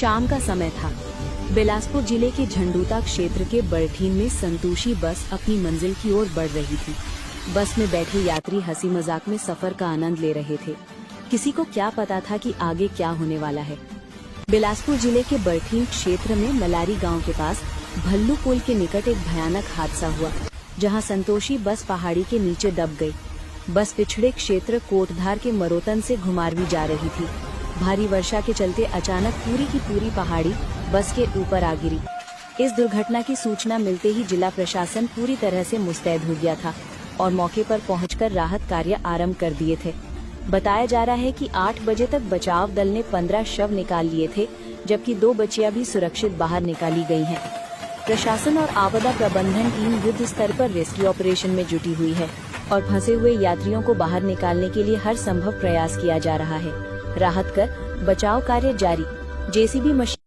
शाम का समय था। बिलासपुर जिले के झंडूता क्षेत्र के बरठीन में संतोषी बस अपनी मंजिल की ओर बढ़ रही थी। बस में बैठे यात्री हंसी मजाक में सफर का आनंद ले रहे थे। किसी को क्या पता था कि आगे क्या होने वाला है। बिलासपुर जिले के बरठीन क्षेत्र में मलारी गांव के पास भल्लू पुल के निकट एक भयानक हादसा हुआ, जहां संतोषी बस पहाड़ी के नीचे दब गई। बस पिछड़े क्षेत्र कोटधार के मरोतन से घुमारवी जा रही थी। भारी वर्षा के चलते अचानक पूरी की पूरी पहाड़ी बस के ऊपर आ गिरी। इस दुर्घटना की सूचना मिलते ही जिला प्रशासन पूरी तरह से मुस्तैद हो गया था और मौके पर पहुंचकर राहत कार्य आरंभ कर दिए थे। बताया जा रहा है कि 8 बजे तक बचाव दल ने 15 शव निकाल लिए थे, जबकि 2 बच्चियां भी सुरक्षित बाहर निकाली गई हैं। प्रशासन और आपदा प्रबंधन टीम युद्ध स्तर पर रेस्क्यू ऑपरेशन में जुटी हुई है और फंसे हुए यात्रियों को बाहर निकालने के लिए हर संभव प्रयास किया जा रहा है। राहत कर बचाव कार्य जारी। JCB machine